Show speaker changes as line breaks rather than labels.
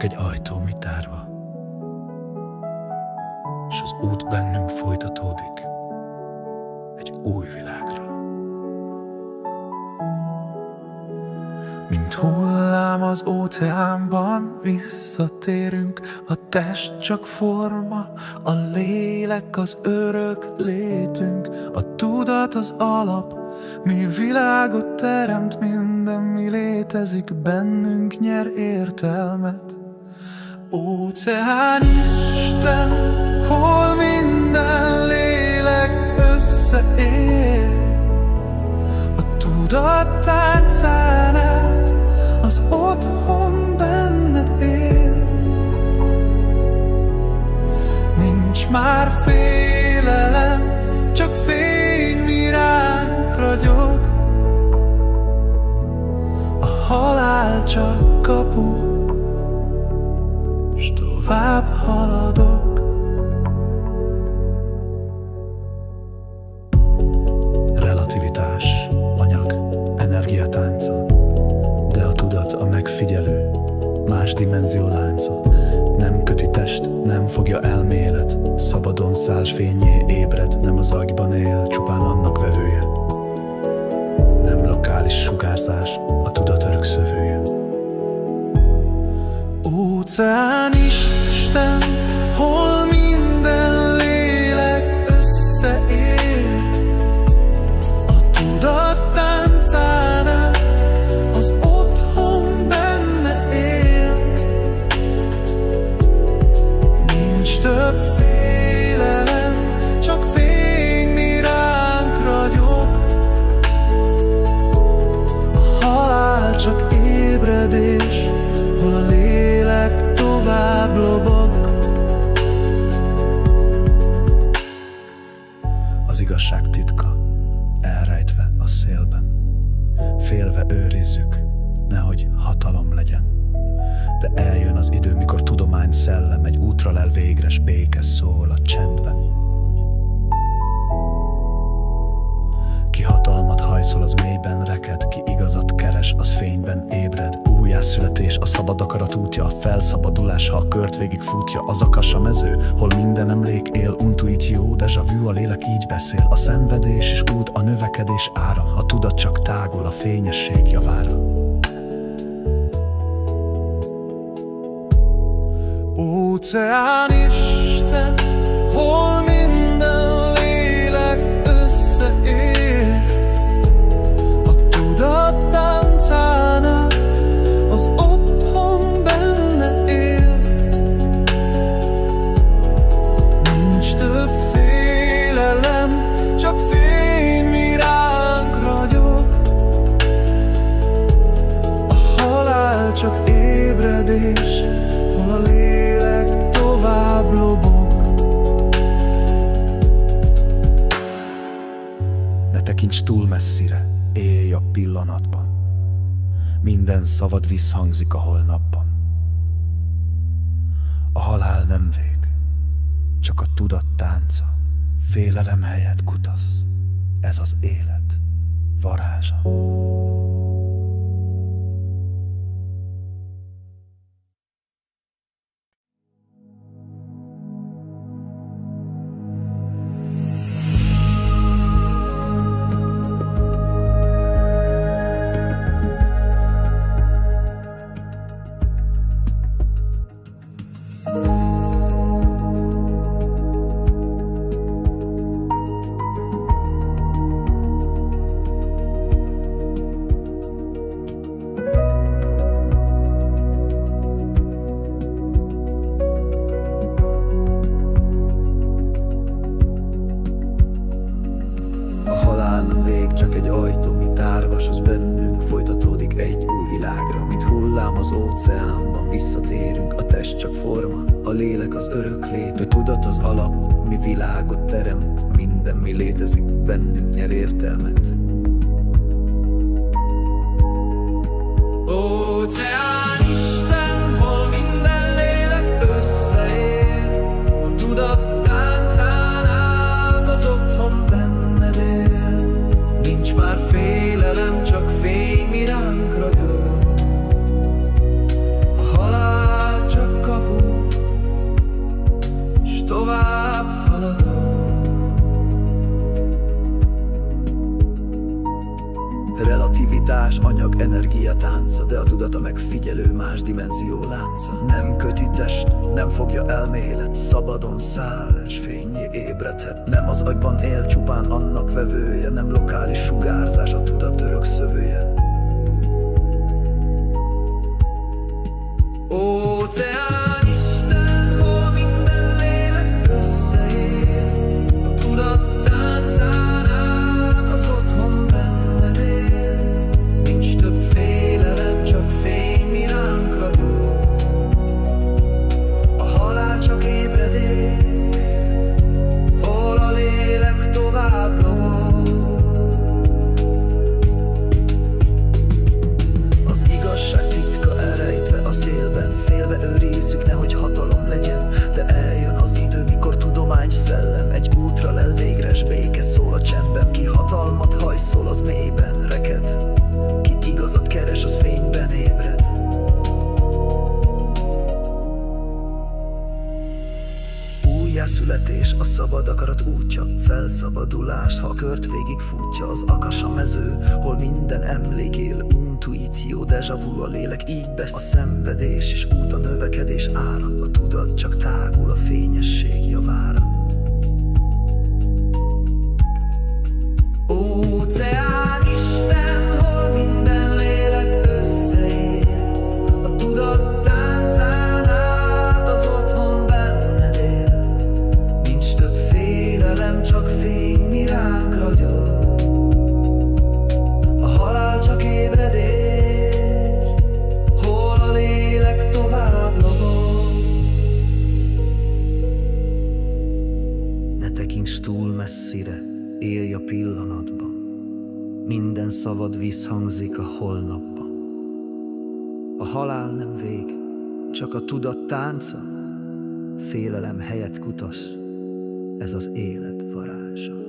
csak egy ajtó mitárva, s az út bennünk folytatódik egy új világra. Mint hullám az óceánban visszatérünk, a test csak forma, a lélek az örök létünk, a tudat az alap, mi világot teremt, minden mi létezik bennünk nyer értelmet. Óceán Isten, hol minden lélek összeér, a tudat táncán át, az otthon benned él. Nincs már félelem, csak fény mi ránk ragyog, a halál csak kapu, s tovább haladok. Relativitás, anyag, energiatánca, de a tudat a megfigyelő, más dimenzió lánca. Nem köti test, nem fogja elmélet, szabadon száll fényé ébred, nem az agyban él, csupán annak vevője. Nem lokális sugárzás, a tudat örök szövője. Óceán Isten, hol minden lélek összeér, a tudat táncán át, az otthon benne él. Nincs több félelem, csak fény mi ránk ragyog, a halál csak ébredés, hol a lélek tovább lobog. Az igazság titka, elrejtve a szélben, félve őrizzük, nehogy hatalom legyen. De eljön az idő, mikor tudomány szellem egy útra lel végre, s béke szól a csendben. Ki hatalmat hajszol, az mélyben reked, ki igazat keres, az fényben ébred. Újjászületés, a szabad akarat útja, a felszabadulás, ha a kört végig futja. Az akassa mező, hol minden emlék él, intuíció, déjà vu, a lélek így beszél. A szenvedés és út, a növekedés ára, a tudat csak tágul a fényesség javára. Óceán Isten, hol minden lélek összeér, a tudat táncán át, az otthon benne él. Nincs több félelem, csak fény mi ránk ragyog, a halál csak ébredés, hol a lélek tovább lobog. Ne tekints túl messzire, élj a pillanatban, minden szavad visszhangzik a holnapban. A halál nem vég, csak a tudat tánca, félelem helyett kutasz, ez az élet varázsa. Csak egy ajtó, mi tárvas, az bennünk folytatódik egy új világra. Mint hullám az óceánban visszatérünk, a test csak forma, a lélek az örök lét, a tudat az alap, mi világot teremt, minden mi létezik bennünk nyer értelmet. Óceán Isten, hol minden lélek összeér, a tudat táncán át, az otthon benned él. Nincs már félelem, csak fény mi ránk ragyog, a halál csak relativitás, anyag, energia tánca, de a tudat a megfigyelő más dimenzió lánca. Nem köti test, nem fogja elmélet, szabadon száll, és fényé ébredhet. Nem az agyban él, csupán annak vevője, nem lokális sugárzás, a tudat örök szövője. Óceán Isten, hol minden lélek összeér, a tudat táncán át az otthon benned él. Nincs több félelem, csak fény, mi ránk ragyog, a halál csak ébredés, hol a lélek tovább lobog. Az igazság titka elrejtve a szélben, félve őrizzük, nehogy hatalom legyen. De eljön az idő, mikor tudomány szellem egy útra lel végre, s béke szól a csendben. Ki hatalmat hajszol, az mélyben reked, ki igazat keres, az fényben ébred. Újjászületés, a szabad akarat útja, felszabadulás, ha a kört végig futja. Az akasa mező, hol minden emlék él, intuíció, déjà vu, a lélek így beszél. A szenvedés és út, a növekedés ára, a tudat csak tágul a fényesség javára. Óceán Isten, hol minden lélek összeér, a tudat táncán át az otthon benned él. Nincs több félelem, csak fény, mi ránk ragyog, a halál csak ébredés, hol a lélek tovább lobog. Ne tekints túl messzire, élj a pillanatban, minden szavad visszhangzik a holnapban. A halál nem vég, csak a tudat tánca, félelem helyett kutass, ez az élet varázsa.